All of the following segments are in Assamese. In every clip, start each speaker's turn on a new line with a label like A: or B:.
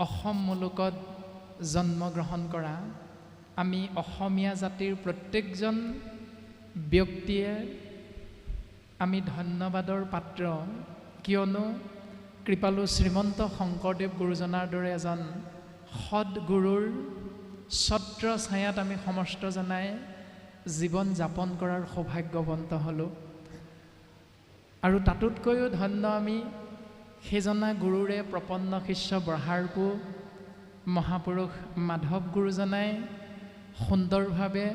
A: অসম মুলুকত জন্মগ্ৰহণ কৰা আমি অসমীয়া জাতিৰ প্ৰত্যেকজন ব্যক্তিয়ে আমি ধন্যবাদৰ পাত্ৰ, কিয়নো কৃপালু শ্ৰীমন্ত শংকৰদেৱ গুৰুজনাৰ দৰে এজন সৎগুৰুৰ ছত্ৰ ছায়াত আমি সমস্ত জনাই জীৱন যাপন কৰাৰ সৌভাগ্যৱন্ত হ'লোঁ। আৰু তাতোতকৈও ধন্য আমি সেইজনা গুৰুৰে প্ৰপন্ন শিষ্য ব্ৰহাৰপু মহাপুৰুষ মাধৱ গুৰুজনাই সুন্দৰভাৱে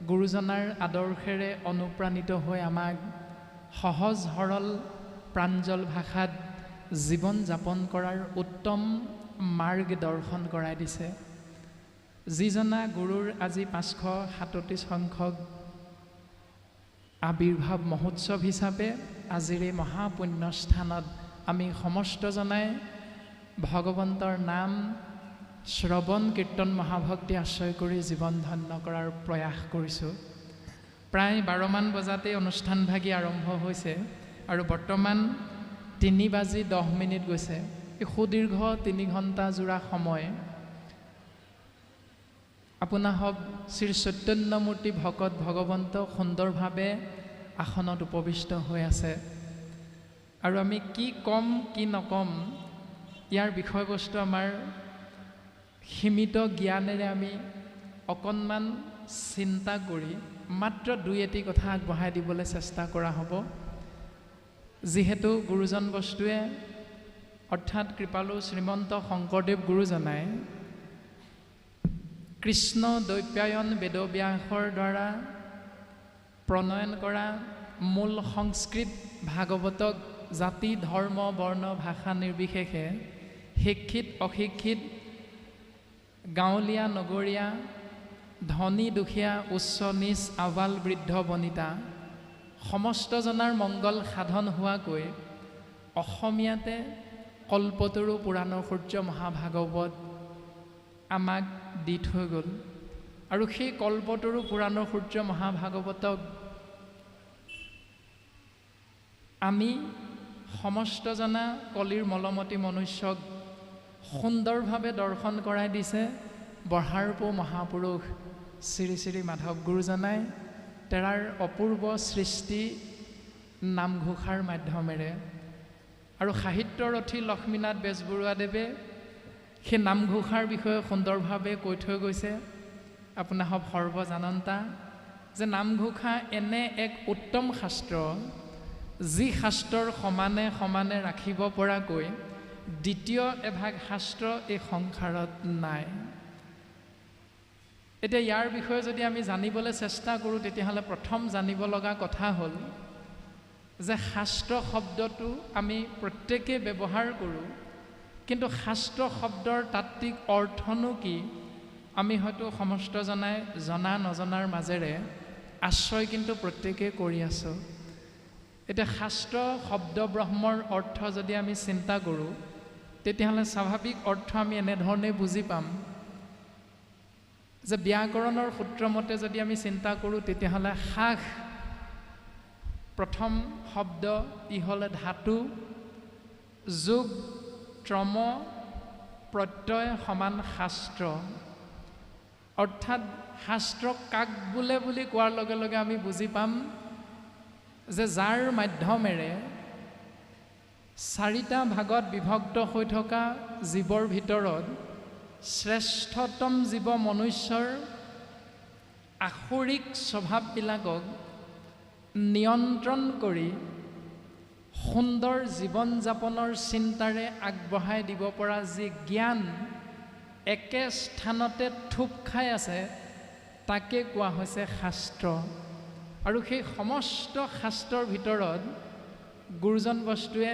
A: গুৰুজনাৰ আদৰ্শেৰে অনুপ্ৰাণিত হৈ আমাক সহজ সৰল প্ৰাঞ্জল ভাষাত জীৱন যাপন কৰাৰ উত্তম মাৰ্গ দৰ্শন কৰাই দিছে। যিজনা গুৰুৰ আজি 537 সংখ্যক আবিৰ্ভাৱ মহোৎসৱ হিচাপে আজিৰ এই মহাপুণ্যস্থানত আমি সমস্তজনাই ভগৱন্তৰ নাম শ্ৰৱণ কীৰ্তন মহাভক্তি আশ্ৰয় কৰি জীৱন ধন্য কৰাৰ প্ৰয়াস কৰিছোঁ। প্ৰায় 12মান বজাতেই অনুষ্ঠানভাগি আৰম্ভ হৈছে আৰু বৰ্তমান 3:10 গৈছে। এই সুদীৰ্ঘ 3 ঘণ্টা জোৰা সময় আপোনাসৱ শ্ৰী চৈতন্যমূৰ্তি ভকত ভগৱন্ত সুন্দৰভাৱে আসনত উপবিষ্ট হৈ আছে। আৰু আমি কি ক'ম কি নক'ম ইয়াৰ বিষয়বস্তু আমাৰ সীমিত জ্ঞানেৰে আমি অকণমান চিন্তা কৰি মাত্ৰ 2-এটি কথা আগবঢ়াই দিবলৈ চেষ্টা কৰা হ'ব। যিহেতু গুৰুজন বস্তুৱে অৰ্থাৎ কৃপালু শ্ৰীমন্ত শংকৰদেৱ গুৰুজনাই কৃষ্ণ দ্বৈপায়ন বেদব্যাসৰ দ্বাৰা প্ৰণয়ন কৰা মূল সংস্কৃত ভাগৱতক জাতি ধৰ্ম বৰ্ণ ভাষা নিৰ্বিশেষে শিক্ষিত অশিক্ষিত গাঁৱলীয়া নগৰীয়া ধনী দুখীয়া উচ্চ নীচ আবাল বৃদ্ধ বনিতা সমস্তজনাৰ মংগল সাধন হোৱাকৈ অসমীয়াতে কল্পতৰু পুৰাণৰ সূৰ্য মহাভাগৱত আমাক দি থৈ গ'ল। আৰু সেই কল্পতৰু পুৰাণৰ সূৰ্য মহাভাগৱতক আমি সমস্তজনা কলিৰ মলমতী মনুষ্যক সুন্দৰভাৱে দৰ্শন কৰাই দিছে ব্ৰহাৰপু মহাপুৰুষ শ্ৰী শ্ৰী মাধৱ গুৰুজনাই তেৰাৰ অপূৰ্ব সৃষ্টি নামঘোষাৰ মাধ্যমেৰে। আৰু সাহিত্যৰথী লক্ষ্মীনাথ বেজবৰুৱাদেৱে সেই নামঘোষাৰ বিষয়ে সুন্দৰভাৱে কৈ থৈ গৈছে। আপোনাসৱ সৰ্বজানন্তা যে নামঘোষা এনে এক উত্তম শাস্ত্ৰ, যি শাস্ত্ৰৰ সমানে সমানে ৰাখিব পৰাকৈ দ্বিতীয় এভাগ শাস্ত্ৰ এই সংসাৰত নাই। এতিয়া ইয়াৰ বিষয়ে যদি আমি জানিবলৈ চেষ্টা কৰোঁ তেতিয়াহ'লে প্ৰথম জানিব লগা কথা হ'ল যে শাস্ত্ৰ শব্দটো আমি প্ৰত্যেকেই ব্যৱহাৰ কৰোঁ, কিন্তু শাস্ত্ৰ শব্দৰ তাত্ত্বিক অৰ্থনো কি আমি হয়তো সমস্তজনাই জনা নজনাৰ মাজেৰে আশ্ৰয় কিন্তু প্ৰত্যেকেই কৰি আছোঁ। এতিয়া শাস্ত্ৰ শব্দ ব্ৰহ্মৰ অৰ্থ যদি আমি চিন্তা কৰোঁ তেতিয়াহ'লে স্বাভাৱিক অৰ্থ আমি এনেধৰণে বুজি পাম যে ব্যাকৰণৰ সূত্ৰমতে যদি আমি চিন্তা কৰোঁ তেতিয়াহ'লে শাস প্ৰথম শব্দ ই হ'লে ধাতু, যোগ ত্ৰম প্ৰত্যয় সমান শাস্ত্ৰ। অৰ্থাৎ শাস্ত্ৰ কাক বোলে বুলি কোৱাৰ লগে লগে আমি বুজি পাম যে যাৰ মাধ্যমেৰে 4টা ভাগত বিভক্ত হৈ থকা জীৱৰ ভিতৰত শ্ৰেষ্ঠতম জীৱ মনুষ্যৰ আসুৰিক স্বভাৱবিলাকক নিয়ন্ত্ৰণ কৰি সুন্দৰ জীৱন যাপনৰ চিন্তাৰে আগবঢ়াই দিব পৰা যি জ্ঞান একে স্থানতে থুপ খাই আছে তাকে কোৱা হৈছে শাস্ত্ৰ। আৰু সেই সমস্ত শাস্ত্ৰৰ ভিতৰত গুৰুজন বস্তুৱে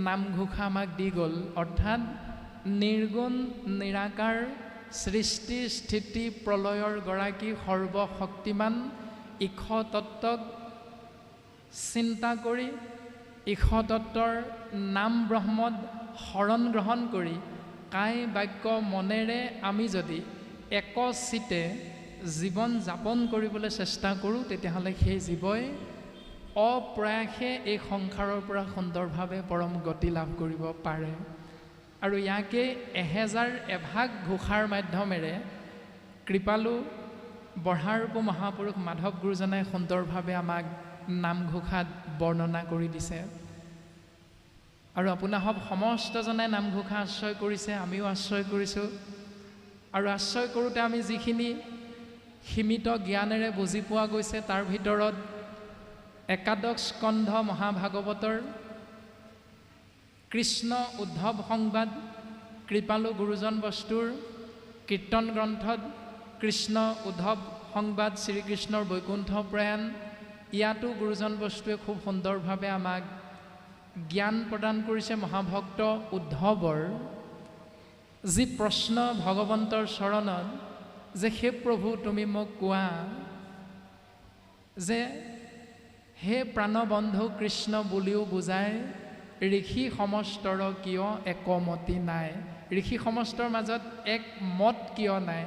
A: নামঘোষা আমাক দি গ'ল। অৰ্থাৎ নিৰ্গুণ নিৰাকাৰ সৃষ্টি স্থিতি প্ৰলয়ৰ গৰাকী সৰ্বশক্তিমান ঈশ তত্ত্বক চিন্তা কৰি ঈশ তত্ত্বৰ নাম ব্ৰহ্মত শৰণ গ্ৰহণ কৰি কায় বাক্য মনেৰে আমি যদি একচিতে জীৱন যাপন কৰিবলৈ চেষ্টা কৰোঁ তেতিয়াহ'লে সেই জীৱই অপ্ৰয়াসে এই সংসাৰৰ পৰা সুন্দৰভাৱে পৰম গতি লাভ কৰিব পাৰে। আৰু ইয়াকে 1000 এভাগ ঘোষাৰ মাধ্যমেৰে কৃপালু বঢ়াৰূপ মহাপুৰুষ মাধৱ গুৰুজনাই সুন্দৰভাৱে আমাক নামঘোষাত বৰ্ণনা কৰি দিছে। আৰু আপোনাসৱ সমস্তজনে নামঘোষা আশ্ৰয় কৰিছে, আমিও আশ্ৰয় কৰিছোঁ। আৰু আশ্ৰয় কৰোঁতে আমি যিখিনি সীমিত জ্ঞানেৰে বুজি পোৱা গৈছে তাৰ ভিতৰত একাদশ স্কন্ধ মহাভাগৱতৰ কৃষ্ণ উদ্ধৱ সংবাদ, কৃপালু গুৰুজন বস্তুৰ কীৰ্তন গ্ৰন্থত কৃষ্ণ উদ্ধৱ সংবাদ, শ্ৰীকৃষ্ণৰ বৈকুণ্ঠ প্ৰয়াণ, ইয়াতো গুৰুজন বস্তুৱে খুব সুন্দৰভাৱে আমাক জ্ঞান প্ৰদান কৰিছে। মহাভক্ত উদ্ধৱৰ যি প্ৰশ্ন ভগৱন্তৰ চৰণত যে হে প্ৰভু তুমি মোক কোৱা যে হে প্ৰাণবন্ধু কৃষ্ণ বুলিও বুজাই ঋষি সমস্তৰ কিয় একমতি নাই, ঋষি সমস্তৰ মাজত এক মত কিয় নাই।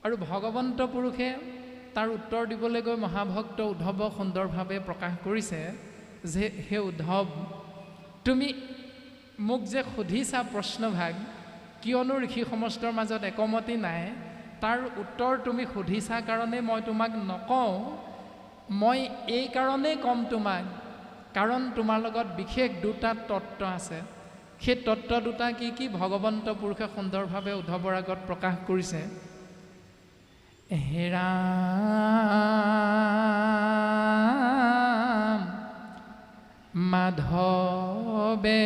A: আৰু ভগৱন্ত পুৰুষে তাৰ উত্তৰ দিবলৈ গৈ মহাভক্ত উদ্ধৱক সুন্দৰভাৱে প্ৰকাশ কৰিছে যে হে উদ্ধৱ, তুমি মোক যে সুধিছা প্ৰশ্নভাগ কিয়নো ঋষি সমস্তৰ মাজত একমতি নাই, তাৰ উত্তৰ তুমি সুধিছা কাৰণে মই তোমাক নকওঁ। মই এই কাৰণেই ক'ম তোমাক, কাৰণ তোমাৰ লগত বিশেষ দুটা তত্ত্ব আছে। সেই তত্ত্ব দুটা কি কি ভগৱন্ত পুৰুষে সুন্দৰভাৱে উদ্ধৱৰ আগত প্ৰকাশ কৰিছে। হে ৰাম মাধৱে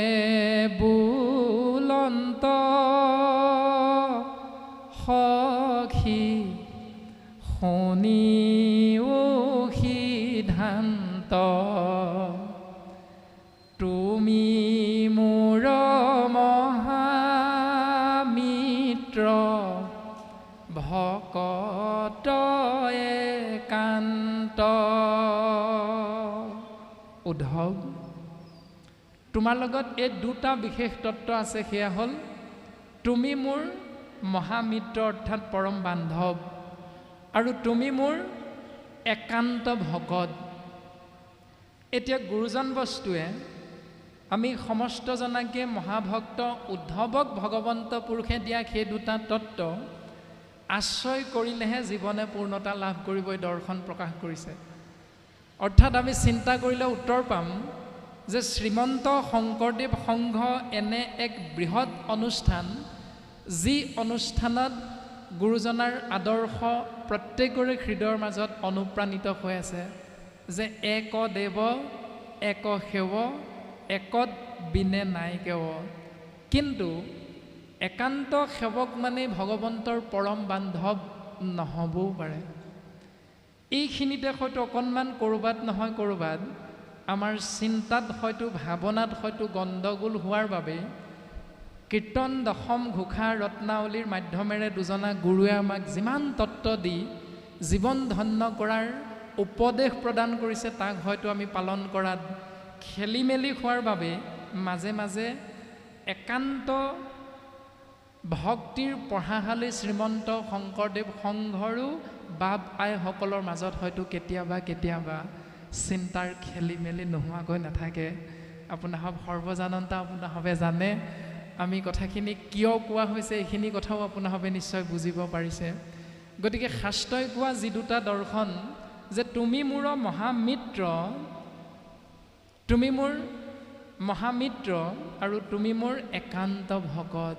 A: বুলন্ত সখী শুনিও সিদ্ধান্ত, তুমি মোৰ মহামিত্ৰ ভকত একান্ত। উদ্ধৱ, তোমাৰ লগত এই দুটা বিশেষ তত্ত্ব আছে, সেয়া হ'ল তুমি মোৰ মহামিত্ৰ অৰ্থাৎ পৰম বান্ধৱ, আৰু তুমি মোৰ একান্ত ভকত। এতিয়া গুৰুজন বস্তুৱে আমি সমস্তজনাকে মহাভক্ত উদ্ধৱক ভগৱন্ত পুৰুষে দিয়া সেই দুটা তত্ত্ব আশ্ৰয় কৰিলেহে জীৱনে পূৰ্ণতা লাভ কৰিবই দৰ্শন প্ৰকাশ কৰিছে। অৰ্থাৎ আমি চিন্তা কৰিলে উত্তৰ পাম যে শ্ৰীমন্ত শংকৰদেৱ সংঘ এনে এক বৃহৎ অনুষ্ঠান, যি অনুষ্ঠানত গুৰুজনাৰ আদৰ্শ প্ৰত্যেকৰে হৃদয়ৰ মাজত অনুপ্ৰাণিত হৈ আছে যে এক দেৱ এক সেৱ একত বিনে নাই কেৱ। কিন্তু একান্ত সেৱক মানে ভগৱন্তৰ পৰম বান্ধৱ নহ'বও পাৰে। এইখিনিতে হয়তো অকণমান ক'ৰবাত নহয় ক'ৰবাত আমাৰ চিন্তাত হয়তো ভাৱনাত হয়তো গণ্ডগোল হোৱাৰ বাবে কীৰ্তন দশম ঘোষা ৰত্নাৱলীৰ মাধ্যমেৰে দুজনা গুৰুৱে আমাক যিমান তত্ত্ব দি জীৱন ধন্য কৰাৰ উপদেশ প্ৰদান কৰিছে তাক হয়তো আমি পালন কৰাত খেলি মেলি হোৱাৰ বাবে মাজে মাজে একান্ত ভক্তিৰ পঢ়াশালী শ্ৰীমন্ত শংকৰদেৱ সংঘৰো বাপ আইসকলৰ মাজত হয়তো কেতিয়াবা কেতিয়াবা চিন্তাৰ খেলি মেলি নোহোৱাকৈ নাথাকে। আপোনাসৱ সৰ্বজানন্তা, আপোনাসৱে জানে আমি কথাখিনি কিয় কোৱা হৈছে, এইখিনি কথাও আপোনাসৱে নিশ্চয় বুজিব পাৰিছে। গতিকে শাস্ত্ৰই কোৱা যি দুটা দৰ্শন যে তুমি মোৰ মহামিত্ৰ, তুমি মোৰ মহামিত্ৰ আৰু তুমি মোৰ একান্ত ভকত।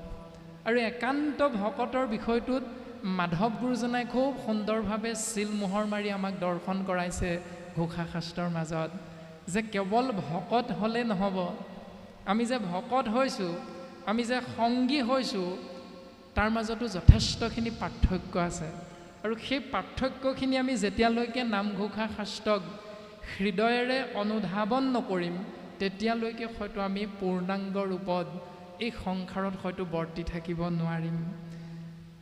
A: আৰু একান্ত ভকতৰ বিষয়টোত মাধৱ গুৰুজনাই খুব সুন্দৰভাৱে চিলমোহৰ মাৰি আমাক দৰ্শন কৰাইছে ঘোষা শাস্ত্ৰৰ মাজত যে কেৱল ভকত হ'লে নহ'ব, আমি যে ভকত হৈছোঁ, আমি যে সংগী হৈছোঁ, তাৰ মাজতো যথেষ্টখিনি পাৰ্থক্য আছে। আৰু সেই পাৰ্থক্যখিনি আমি যেতিয়ালৈকে নামঘোষা শাস্ত্ৰক হৃদয়েৰে অনুধাৱন নকৰিম তেতিয়ালৈকে হয়তো আমি পূৰ্ণাংগ ৰূপত এই সংসাৰত হয়তো বৰ্তি থাকিব নোৱাৰিম।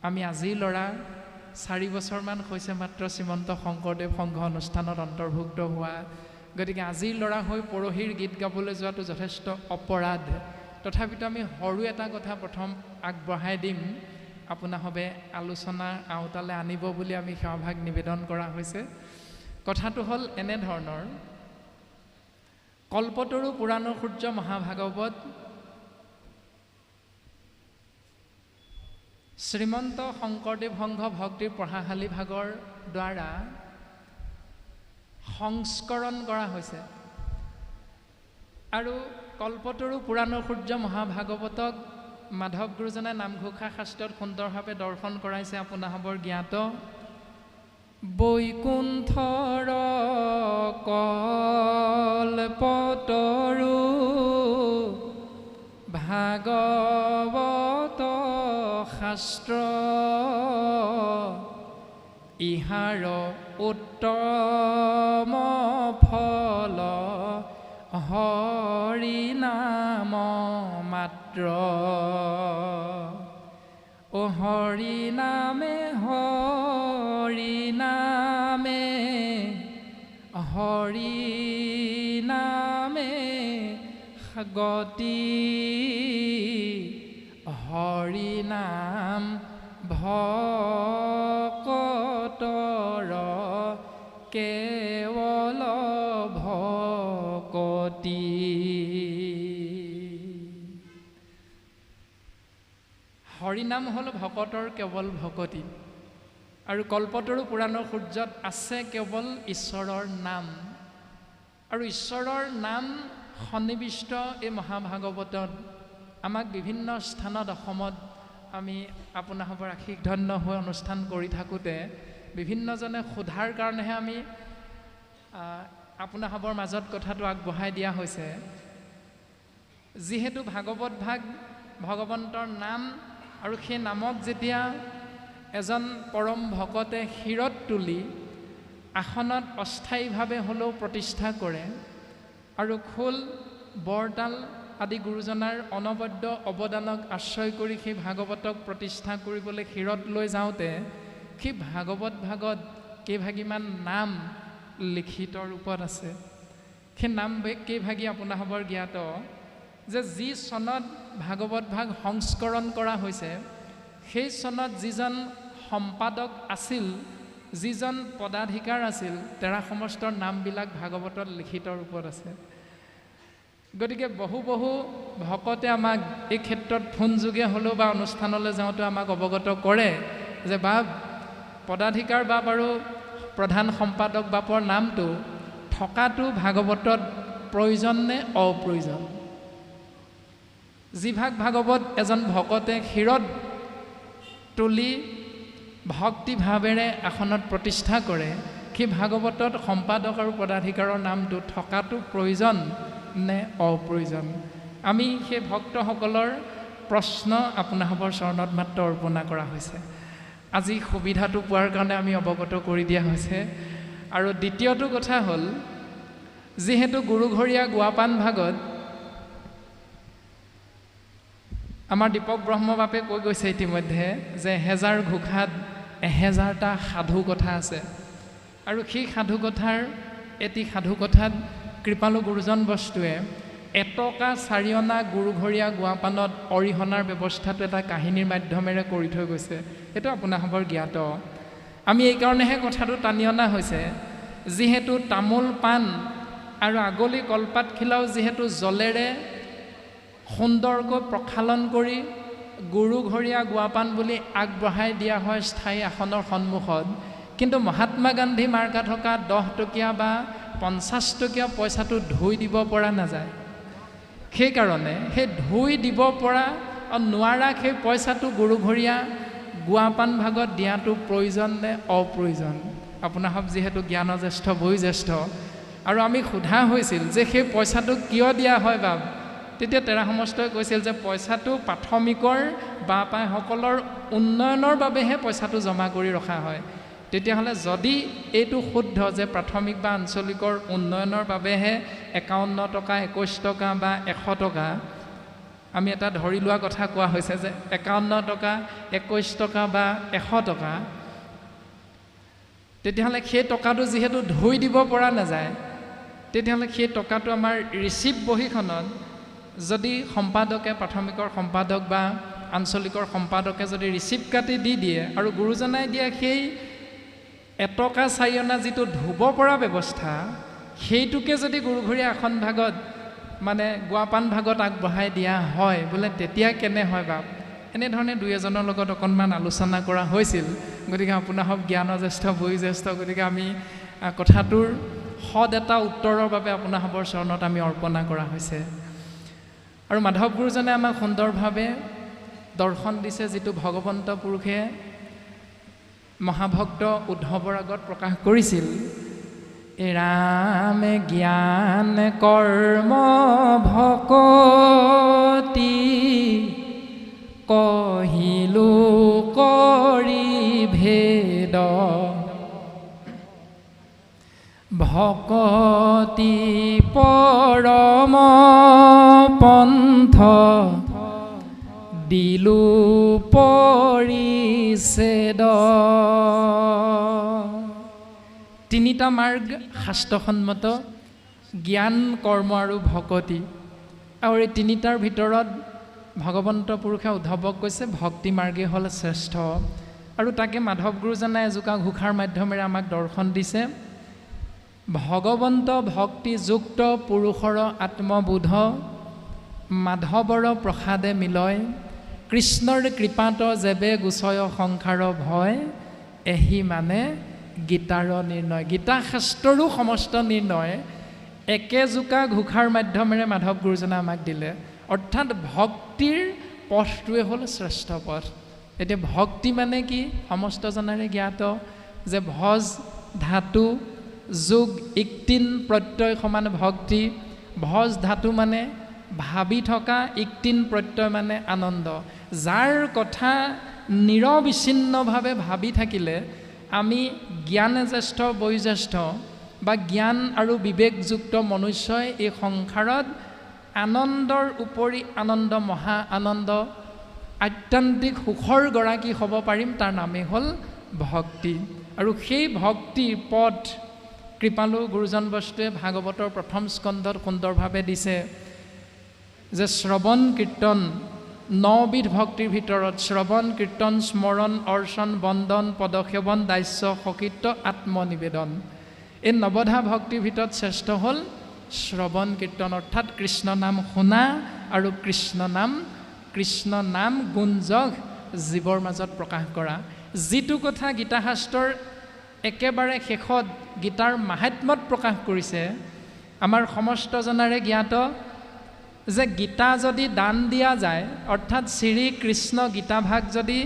A: আমি আজিৰ ল'ৰা 4 বছৰমান হৈছে মাত্ৰ শ্ৰীমন্ত শংকৰদেৱ সংঘ অনুষ্ঠানত অন্তৰ্ভুক্ত হোৱা। গতিকে আজিৰ ল'ৰা হৈ পৰহিৰ গীত গাবলৈ যোৱাটো যথেষ্ট অপৰাধ। তথাপিতো আমি সৰু এটা কথা প্ৰথম আগবঢ়াই দিম, আপোনাসৱে আলোচনাৰ আওতালে আনিব বুলি আমি সেৱাভাগ নিবেদন কৰা হৈছে। কথাটো হ'ল এনেধৰণৰ, কল্পতৰু পুৰাণৰ সূৰ্য মহাভাগৱত শ্ৰীমন্ত শংকৰদেৱ সংঘ ভক্তিৰ পঢ়াশালী ভাগৰ দ্বাৰা সংস্কৰণ কৰা হৈছে আৰু কল্পতৰু পুৰাণৰ সূৰ্য মহাভাগৱতক মাধৱ গুৰুজনে নামঘোষা শাস্ত্ৰত সুন্দৰভাৱে দৰ্শন কৰাইছে আপোনাসৱৰ জ্ঞাত বৈকুণ্ঠৰ কল্পতৰু ভাগৱত শাস্ত্ৰ ইহাৰ উত্তম ফল হৰি নাম মাত্ৰ ও হৰি নামে হৰি নামে হৰি নামে গতি হৰি নাম ভকতৰ কেৱল ভকতি হৰিনাম হ'ল ভকতৰ কেৱল ভকতি আৰু কল্পতৰু পুৰাণৰ সূৰ্যত আছে কেৱল ঈশ্বৰৰ নাম আৰু ঈশ্বৰৰ নাম সন্নিৱিষ্ট এই মহাভাগৱতত আমাক বিভিন্ন স্থানত অসমত আমি আপোনাসৱৰ আশীষ ধন্য হৈ অনুষ্ঠান কৰি থাকোঁতে বিভিন্নজনে সোধাৰ কাৰণেহে আমি আপোনাসৱৰ মাজত কথাটো আগবঢ়াই দিয়া হৈছে যিহেতু ভাগৱত ভাগ ভগৱন্তৰ নাম আৰু সেই নামক যেতিয়া এজন পৰম ভকতে শিৰত তুলি আসনত অস্থায়ীভাৱে হ'লেও প্ৰতিষ্ঠা কৰে আৰু খোল বৰতাল আদি গুৰুজনাৰ অনবদ্য অৱদানক আশ্ৰয় কৰি সেই ভাগৱতক প্ৰতিষ্ঠা কৰিবলৈ শিৰত লৈ যাওঁতে সেই ভাগৱত ভাগত কেইভাগিমান নাম লিখিত ৰূপত আছে সেই নাম কেইভাগি আপোনাসৱৰ জ্ঞাত যে যি চনত ভাগৱত ভাগ সংস্কৰণ কৰা হৈছে সেই চনত যিজন সম্পাদক আছিল যিজন পদাধিকাৰ আছিল তেৰা সমস্তৰ নামবিলাক ভাগৱতত লিখিত ৰূপত আছে গতিকে বহু ভকতে আমাক এই ক্ষেত্ৰত ফোনযোগে হ'লেও বা অনুষ্ঠানলৈ যাওঁতে আমাক অৱগত কৰে যে বাপ পদাধিকাৰ বাপ আৰু প্ৰধান সম্পাদক বাপৰ নামটো থকাটো ভাগৱতত প্ৰয়োজন নে অপ্ৰয়োজন যিভাগ ভাগৱত এজন ভকতে শিৰত তুলি ভক্তিভাৱেৰে আসনত প্ৰতিষ্ঠা কৰে সেই ভাগৱতত সম্পাদক আৰু পদাধিকাৰৰ নামটো থকাটো প্ৰয়োজন নে অপ্ৰয়োজন আমি সেই ভক্তসকলৰ প্ৰশ্ন আপোনাসৱৰ চৰণত মাত্ৰ অৰ্পণা কৰা হৈছে আজি সুবিধাটো পোৱাৰ কাৰণে আমি অৱগত কৰি দিয়া হৈছে আৰু দ্বিতীয়টো কথা হ'ল যিহেতু গুৰুঘৰীয়া গোৱাপান ভাগত আমাৰ দীপক ব্ৰহ্মবাপে কৈ গৈছে ইতিমধ্যে যে 1000 ঘোষাত 1000টা সাধু কথা আছে আৰু সেই সাধু কথাৰ এটি সাধু কথাত কৃপালু গুৰুজন বস্তুৱে এটকা চাৰিঅনা গুৰুঘৰীয়া গোৱাপানত অৰিহণাৰ ব্যৱস্থাটো এটা কাহিনীৰ মাধ্যমেৰে কৰি থৈ গৈছে এইটো আপোনাসৱৰ জ্ঞাত আমি এইকাৰণেহে কথাটো টানি অনা হৈছে যিহেতু তামোল পাণ আৰু আগলি কলপাতখিলাও যিহেতু জলেৰে সুন্দৰকৈ প্ৰক্ষালন কৰি গুৰুঘৰীয়া গোৱাপান বুলি আগবঢ়াই দিয়া হয় স্থায়ী আসনৰ সন্মুখত কিন্তু মহাত্মা গান্ধী মাৰ্কা থকা 10 টকীয়া বা 50 টকীয়া পইচাটো ধুই দিব পৰা নাযায় সেইকাৰণে সেই ধুই দিব পৰা নোৱাৰা সেই পইচাটো গুৰুঘৰীয়া গোৱাপান ভাগত দিয়াটো প্ৰয়োজন নে অপ্ৰয়োজন আপোনাসৱ যিহেতু জ্ঞানজ্যেষ্ঠ বয়োজ্যেষ্ঠ আৰু আমি সোধা হৈছিল যে সেই পইচাটো কিয় দিয়া হয় বা তেতিয়া তেৰা সমস্তই কৈছিল যে পইচাটো প্ৰাথমিকৰ বা পাইসকলৰ উন্নয়নৰ বাবেহে পইচাটো জমা কৰি ৰখা হয় তেতিয়াহ'লে যদি এইটো শুদ্ধ যে প্ৰাথমিক বা আঞ্চলিকৰ উন্নয়নৰ বাবেহে 51 টকা 21 টকা বা 100 টকা আমি এটা ধৰি লোৱা কথা কোৱা হৈছে যে 51 টকা 21 টকা বা 100 টকা তেতিয়াহ'লে সেই টকাটো যিহেতু ধুই দিব পৰা নাযায় তেতিয়াহ'লে সেই টকাটো আমাৰ ৰিচিপ্ট বহীখনত যদি সম্পাদকে প্ৰাথমিকৰ সম্পাদক বা আঞ্চলিকৰ সম্পাদকে যদি ৰিচিপ্ট কাটি দি দিয়ে আৰু গুৰুজনাই দিয়া সেই এটকা চাৰিঅনা যিটো ধুব পৰা ব্যৱস্থা সেইটোকে যদি গুৰুঘৰীয়া আসন ভাগত মানে গোৱাপান ভাগত আগবঢ়াই দিয়া হয় বোলে তেতিয়া কেনে হয় বাপ এনেধৰণে দুই এজনৰ লগত অকণমান আলোচনা কৰা হৈছিল। গতিকে আপোনাৰ হওক জ্ঞানজ্যেষ্ঠ বয়োজ্যেষ্ঠ, গতিকে আমি কথাটোৰ সদ এটা উত্তৰৰ বাবে আপোনাসৱৰ চৰণত আমি অৰ্পণা কৰা হৈছে। আৰু মাধৱ গুৰুজনে আমাক সুন্দৰভাৱে দৰ্শন দিছে, যিটো ভগৱন্ত পুৰুষে মহাভক্ত উদ্ধৱৰ আগত প্ৰকাশ কৰিছিল। ৰামে জ্ঞান কৰ্ম ভকতি কহিলো কৰি ভেদ ভকতি পৰম পন্থ দিলো পৰিছেদ। তিনিটা মাৰ্গ শাস্ত্ৰসন্মত, জ্ঞান কৰ্ম আৰু ভকতি। আৰু এই তিনিটাৰ ভিতৰত ভগৱন্ত পুৰুষে উদ্ধৱক কৈছে ভক্তি মাৰ্গেই হ'ল শ্ৰেষ্ঠ। আৰু তাকে মাধৱ গুৰুজনে এজোকা ঘোষাৰ মাধ্যমেৰে আমাক দৰ্শন দিছে। ভগৱন্ত ভক্তিযুক্ত পুৰুষৰ আত্মবোধ মাধৱৰ প্ৰসাদে মিলয়, কৃষ্ণৰ কৃপাত যেবে গুচয় সংসাৰ ভয়, এহি মানে গীতাৰ নিৰ্ণয়। গীতা শাস্ত্ৰৰো সমস্ত নিৰ্ণয় একেজোকা ঘোষাৰ মাধ্যমেৰে মাধৱ গুৰুজনে আমাক দিলে। অৰ্থাৎ ভক্তিৰ পথটোৱে হ'ল শ্ৰেষ্ঠ পথ। এতিয়া ভক্তি মানে কি? সমস্ত জনাৰে জ্ঞাত যে ভজ ধাতু যোগ ইক্তিন প্ৰত্যয় সমান ভক্তি। ভজ ধাতু মানে ভাবি থকা, ইক্তিন প্ৰত্যয় মানে আনন্দ। যাৰ কথা নিৰবিচ্ছিন্নভাৱে ভাবি থাকিলে আমি জ্ঞানজ্যেষ্ঠ বয়োজ্যেষ্ঠ বা জ্ঞান আৰু বিবেকযুক্ত মনুষ্যই এই সংসাৰত আনন্দৰ উপৰি আনন্দ, মহা আনন্দ, আত্যন্তিক সুখৰ গৰাকী হ'ব পাৰিম। তাৰ নামেই হ'ল ভক্তি। আৰু সেই ভক্তিৰ পথ কৃপালু গুৰুজন বস্তুৱে ভাগৱতৰ প্ৰথম স্কন্ধত সুন্দৰভাৱে দিছে যে শ্ৰৱণ কীৰ্তন 9 বিধ ভক্তিৰ ভিতৰত শ্ৰৱণ কীৰ্তন স্মৰণ অৰ্চন বন্দন পদসেৱন দাস্য সকীৰ্ত আত্মনিবেদন। এই 9ধা ভক্তিৰ ভিতৰত শ্ৰেষ্ঠ হ'ল শ্ৰৱণ কীৰ্তন, অৰ্থাৎ কৃষ্ণ নাম শুনা আৰু কৃষ্ণ নাম গুঞ্জক জীৱৰ মাজত প্ৰকাশ কৰা। যিটো কথা গীতা শাস্ত্ৰৰ একেবাৰে শেষত গীতাৰ মাহাত্ম্যত প্ৰকাশ কৰিছে, আমাৰ সমস্ত জনাৰে জ্ঞাত যে গীতা যদি দান দিয়া যায়, অৰ্থাৎ শ্ৰীকৃষ্ণ গীতাভাগ যদি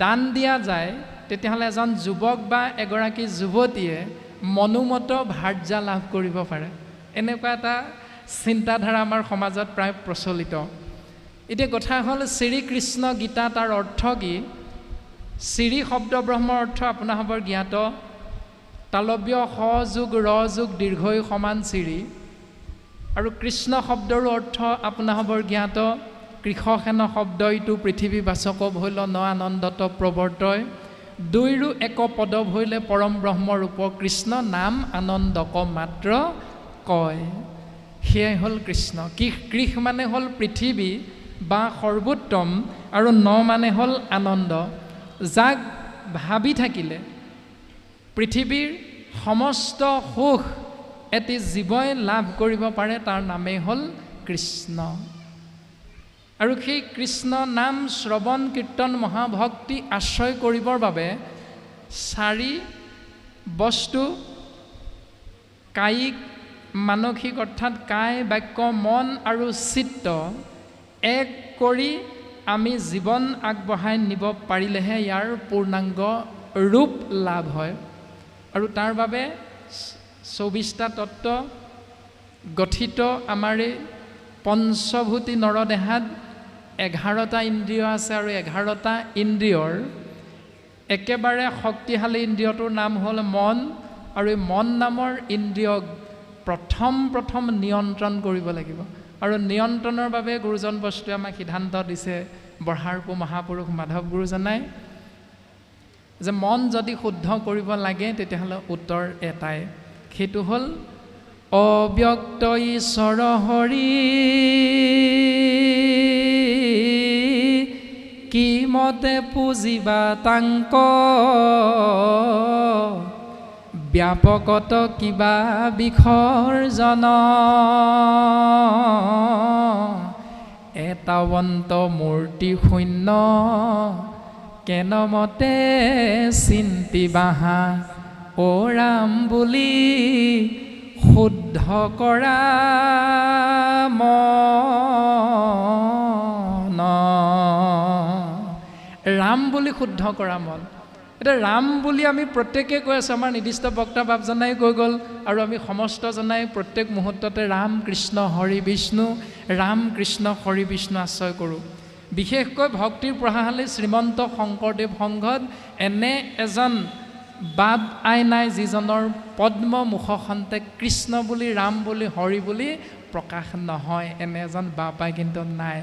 A: দান দিয়া যায়, তেতিয়াহ'লে এজন যুৱক বা এগৰাকী যুৱতীয়ে মনোমত ভাৰ্যা লাভ কৰিব পাৰে। এনেকুৱা এটা চিন্তাধাৰা আমাৰ সমাজত প্ৰায় প্ৰচলিত। এতিয়া কথা হ'ল শ্ৰীকৃষ্ণ গীতা, তাৰ অৰ্থ কি? শ্ৰী শব্দ ব্ৰহ্মৰ অৰ্থ আপোনাসৱৰ জ্ঞাত। তালব্য স যোগ ৰ যোগ দীৰ্ঘই সমান শ্ৰী। আৰু কৃষ্ণ শব্দৰো অৰ্থ আপোনাসৱৰ জ্ঞাত। কৃষসেন শব্দ ইটো পৃথিৱী বাচক ভৈল ন আনন্দত প্ৰৱৰ্তয়, দুইৰো এক পদ ভৈলে পৰম ব্ৰহ্মৰূপ কৃষ্ণ নাম আনন্দক মাত্ৰ কয়। সেয়াই হ'ল কৃষ্ণ। কৃষ মানে হ'ল পৃথিৱী বা সৰ্বোত্তম, আৰু ন মানে হ'ল আনন্দ। যাক ভাবি থাকিলে পৃথিৱীৰ সমস্ত সুখ এটি জীৱই লাভ কৰিব পাৰে, তাৰ নামেই হ'ল কৃষ্ণ। আৰু সেই কৃষ্ণ নাম শ্ৰৱণ কীৰ্তন মহাভক্তি আশ্ৰয় কৰিবৰ বাবে 4 বস্তু কায়িক মানসিক, অৰ্থাৎ কায় বাক্য মন আৰু চিত্ত এক কৰি আমি জীৱন আগবঢ়াই নিব পাৰিলেহে ইয়াৰ পূৰ্ণাংগ ৰূপ লাভ হয়। আৰু তাৰ বাবে 24টা তত্ত্ব গঠিত আমাৰ এই পঞ্চভূতি নৰদেহাত 11টা ইন্দ্ৰিয় আছে। আৰু 11টা ইন্দ্ৰিয়ৰ একেবাৰে শক্তিশালী ইন্দ্ৰিয়টোৰ নাম হ'ল মন। আৰু এই মন নামৰ ইন্দ্ৰিয়ক প্ৰথম নিয়ন্ত্ৰণ কৰিব লাগিব। আৰু নিয়ন্ত্ৰণৰ বাবে গুৰুজন বস্তুৱে আমাক সিদ্ধান্ত দিছে, বঢ়াৰপু মহাপুৰুষ মাধৱ গুৰুজনাই, যে মন যদি শুদ্ধ কৰিব লাগে তেতিয়াহ'লে উত্তৰ এটাই, সেইটো হ'ল অব্যক্ত ঈশ্বৰ হৰি কি মতে পুজিবা তাংক, ব্যাপকত কিবা বিসৰ্জন এটাৱন্ত মূৰ্তি শূন্য কেনমতে চিন্তি বাহা অ ৰাম বুলি শুদ্ধ কৰা মন ৰাম বুলি শুদ্ধ কৰা মন এটা ৰাম বুলি আমি প্ৰত্যেকে কৈ আছোঁ আমাৰ নিৰ্দিষ্ট বক্তা বাপজনাই কৈ গ'ল আৰু আমি সমস্তজনাই প্ৰত্যেক মুহূৰ্ততে ৰাম কৃষ্ণ হৰি বিষ্ণু ৰাম কৃষ্ণ হৰি বিষ্ণু আশ্ৰয় কৰোঁ বিশেষকৈ ভক্তিৰ প্ৰভাৱশালী শ্ৰীমন্ত শংকৰদেৱ সংঘত এনে এজন বাপ আই নাই যিজনৰ পদ্ম মুখখনতে কৃষ্ণ বুলি ৰাম বুলি হৰি বুলি প্ৰকাশ নহয় এনে এজন বাপ আই কিন্তু নাই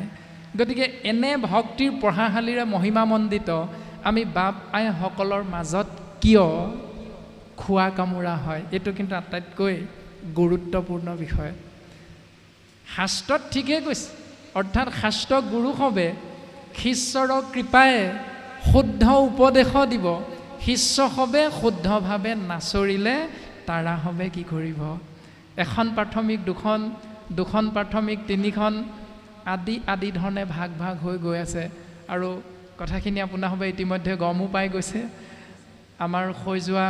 A: গতিকে এনে ভক্তিৰ প্ৰভাৱশালীৰে মহিমামণ্ডিত আমি বাপ আইসকলৰ মাজত কিয় খোৱা কামোৰা হয় এইটো কিন্তু আটাইতকৈ গুৰুত্বপূৰ্ণ বিষয় শাস্ত্ৰত ঠিকেই কৈছে অৰ্থাৎ শাস্ত্ৰ গুৰু হবে শিষ্যৰ কৃপাই শুদ্ধ উপদেশ দিব শিষ্য হবে শুদ্ধভাৱে নাচৰিলে তাৰা হবে কি কৰিব এখন প্ৰাথমিক দুখন প্ৰাথমিক তিনিখন আদি ধৰণে ভাগ হৈ গৈ আছে আৰু কথাখিনি আপোনাৰ হবে ইতিমধ্যে গমো পাই গৈছে আমাৰ হৈ যোৱা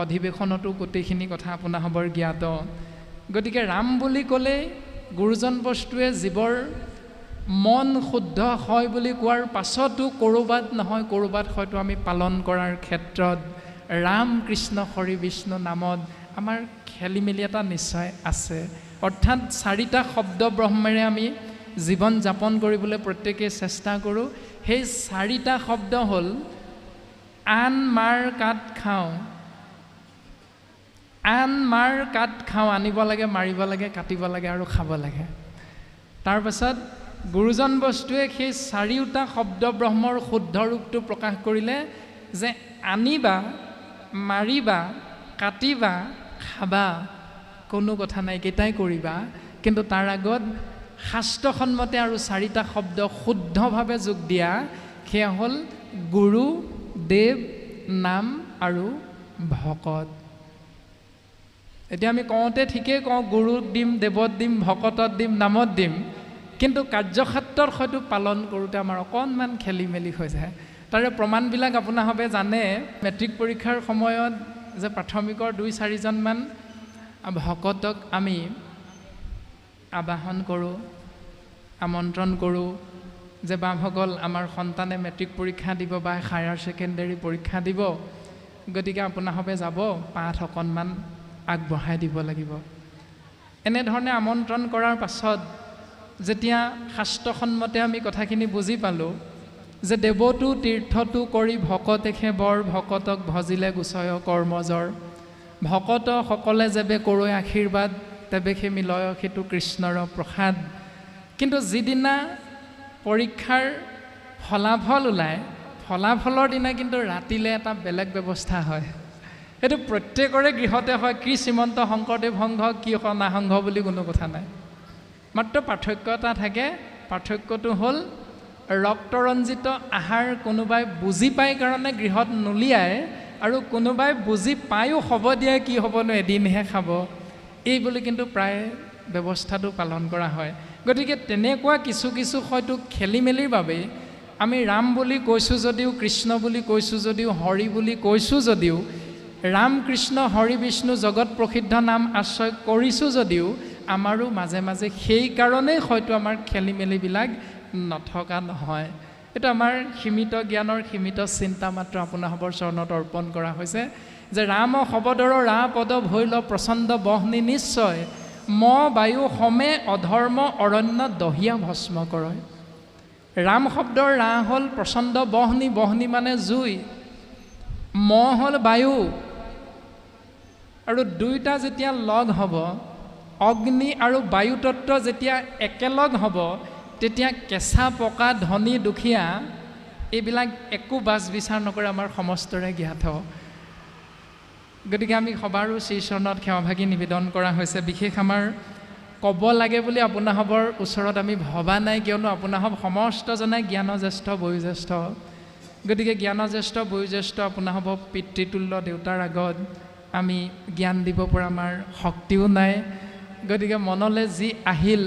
A: অধিৱেশনতো গোটেইখিনি কথা আপোনাৰ হ'বৰ জ্ঞাত গতিকে ৰাম বুলি ক'লে গুৰুজন বস্তুৱে জীৱৰ মন শুদ্ধ হয় বুলি কোৱাৰ পাছতো ক'ৰবাত নহয় ক'ৰবাত হয়তো আমি পালন কৰাৰ ক্ষেত্ৰত ৰাম কৃষ্ণ হৰি বিষ্ণু নামত আমাৰ খেলি মেলি এটা নিশ্চয় আছে অৰ্থাৎ চাৰিটা শব্দ ব্ৰহ্মেৰে আমি জীৱন যাপন কৰিবলৈ প্ৰত্যেকে চেষ্টা কৰোঁ সেই চাৰিটা শব্দ হ'ল আন মাৰ কাট খাওঁ আনিব লাগে মাৰিব লাগে কাটিব লাগে আৰু খাব লাগে তাৰপাছত গুৰুজন বস্তুৱে সেই চাৰিওটা শব্দ ব্ৰহ্মৰ শুদ্ধ ৰূপটো প্ৰকাশ কৰিলে যে আনিবা মাৰিবা কাটিবা খাবা কোনো কথা নাই কেইটাই কৰিবা কিন্তু তাৰ আগত শাস্ত্ৰসন্মতে আৰু চাৰিটা শব্দ শুদ্ধভাৱে যোগ দিয়া সেয়া হ'ল গুৰু দেৱ নাম আৰু ভকত এতিয়া আমি কওঁতে ঠিকেই কওঁ গুৰুক দিম দেৱত দিম ভকতত দিম নামত দিম কিন্তু কাৰ্যক্ষেত্ৰত হয়তো পালন কৰোঁতে আমাৰ অকণমান খেলি মেলি হৈ যায় তাৰে প্ৰমাণবিলাক আপোনাৰ হবে জানে মেট্ৰিক পৰীক্ষাৰ সময়ত যে প্ৰাথমিকৰ 2-4জনমান ভকতক আমি আবাহন কৰোঁ আমন্ত্ৰণ কৰোঁ যে বাভকল আমাৰ সন্তানে মেট্ৰিক পৰীক্ষা দিব বা হায়াৰ ছেকেণ্ডেৰী পৰীক্ষা দিব গতিকে আপোনাৰ হবে যাব পাঠ অকণমান আগবঢ়াই দিব লাগিব এনেধৰণে আমন্ত্ৰণ কৰাৰ পাছত যেতিয়া শাস্ত্ৰসন্মতে আমি কথাখিনি বুজি পালোঁ যে দেৱতো তীৰ্থটো কৰি ভকতেহে বৰ ভকতক ভজিলে গুচয় কৰ্মজৰ ভকত সকলে যেবে কৰোঁ আশীৰ্বাদ তেবে সে মিলয় সেইটো কৃষ্ণৰ প্ৰসাদ কিন্তু যিদিনা পৰীক্ষাৰ ফলাফল ওলায় ফলাফলৰ দিনা কিন্তু ৰাতিলে এটা বেলেগ ব্যৱস্থা হয় এইটো প্ৰত্যেকৰে গৃহতে হয় কি শ্ৰীমন্ত শংকৰদেৱ সংঘ কি অনা সংঘ বুলি কোনো কথা নাই মাত্ৰ পাৰ্থক্য এটা থাকে পাৰ্থক্যটো হ'ল ৰক্তৰঞ্জিত আহাৰ কোনোবাই বুজি পায় কাৰণে গৃহত নুলিয়ায় আৰু কোনোবাই বুজি পায়ো হ'ব দিয়ে কি হ'বনো এদিনহে খাব এই বুলি কিন্তু প্ৰায় ব্যৱস্থাটো পালন কৰা হয় গতিকে তেনেকুৱা কিছু হয়তো খেলি মেলিৰ বাবে আমি ৰাম বুলি কৈছোঁ যদিও কৃষ্ণ বুলি কৈছোঁ যদিও হৰি বুলি কৈছোঁ যদিও ৰাম কৃষ্ণ হৰি বিষ্ণু জগত প্ৰসিদ্ধ নাম আশ্ৰয় কৰিছোঁ যদিও আমাৰো মাজে মাজে সেই কাৰণেই হয়তো আমাৰ খেলি মেলিবিলাক নথকা নহয় এইটো আমাৰ সীমিত জ্ঞানৰ সীমিত চিন্তা মাত্ৰ আপোনাসৱৰ চৰণত অৰ্পণ কৰা হৈছে যে ৰাম শব্দৰ ৰা পদ ভৈল প্ৰচণ্ড বহ্নি নিশ্চয় ম বায়ু সমেঁ অধৰ্ম অৰণ্য দহিয়া ভস্ম কৰে ৰাম শব্দৰ ৰা হ'ল প্ৰচণ্ড বহ্নি মানে জুই ম হ'ল বায়ু আৰু দুইটা যেতিয়া লগ হ'ব অগ্নি আৰু বায়ু তত্ত্ব যেতিয়া একেলগ হ'ব তেতিয়া কেঁচা পকা ধনী দুখীয়া এইবিলাক একো বাছ বিচাৰ নকৰে আমাৰ সমস্তৰে জ্ঞাত গতিকে আমি সবাৰো শ্ৰীচৰণত সেৱাভাগী নিবেদন কৰা হৈছে বিশেষ আমাৰ ক'ব লাগে বুলি আপোনাসৱৰ ওচৰত আমি ভবা নাই কিয়নো আপোনাসৱ সমস্তজনাই জ্ঞানজ্যেষ্ঠ বয়োজ্যেষ্ঠ গতিকে জ্ঞানজ্যেষ্ঠ বয়োজ্যেষ্ঠ আপোনাসৱ পিতৃতুল্য দেউতাৰ আগত আমি জ্ঞান দিব পৰা আমাৰ শক্তিও নাই গতিকে মনলৈ যি আহিল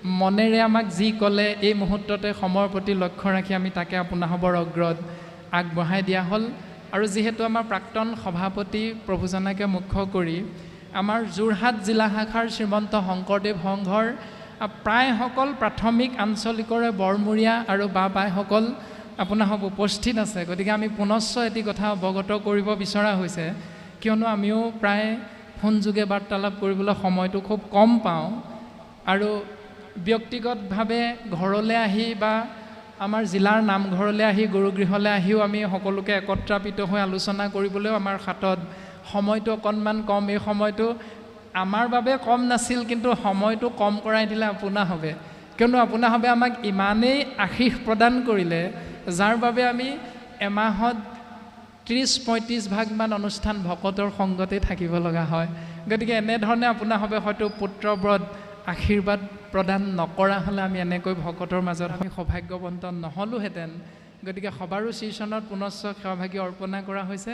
A: মনেৰে আমাক যি ক'লে এই মুহূৰ্ততে সময়ৰ প্ৰতি লক্ষ্য ৰাখি আমি তাকে আপোনাসৱৰ অগ্ৰত আগবঢ়াই দিয়া হ'ল। আৰু যিহেতু আমাৰ প্ৰাক্তন সভাপতি প্ৰভুজনাকে মুখ্য কৰি আমাৰ যোৰহাট জিলা শাখাৰ শ্ৰীমন্ত শংকৰদেৱ সংঘৰ প্ৰায় সকল প্ৰাথমিক আঞ্চলিকৰে বৰমূৰীয়া আৰু বাইসকল আপোনাসৱ উপস্থিত আছে। গতিকে আমি পুনশ্চ এটি কথা অৱগত কৰিব বিচৰা হৈছে, কিয়নো আমিও প্ৰায় ফোনযোগে বাৰ্তালাপ কৰিবলৈ সময়টো খুব কম পাওঁ আৰু ব্যক্তিগতভাৱে ঘৰলৈ আহি বা আমাৰ জিলাৰ নামঘৰলৈ আহি গুৰুগৃহলৈ আহিও আমি সকলোকে একত্ৰাপিত হৈ আলোচনা কৰিবলৈও আমাৰ হাতত সময়টো অকণমান কম। এই সময়টো আমাৰ বাবে কম নাছিল, কিন্তু সময়টো কম কৰাই দিলে আপোনাসৱে, কিয়নো আপোনাসৱে আমাক ইমানেই আশীষ প্ৰদান কৰিলে, যাৰ বাবে আমি এমাহত 30-35 ভাগমান অনুষ্ঠান ভকতৰ সংগতেই থাকিব লগা হয়। গতিকে এনেধৰণে আপোনাসৱে হয়তো পুত্ৰব্ৰত আশীৰ্বাদ প্ৰদান নকৰা হ'লে আমি এনেকৈ ভকতৰ মাজত আমি সৌভাগ্যৱন্ত নহ'লোহেঁতেন। গতিকে সবাৰো শ্ৰীচৰণত পুনশ্চ সেৱাভাগী অৰ্পণা কৰা হৈছে।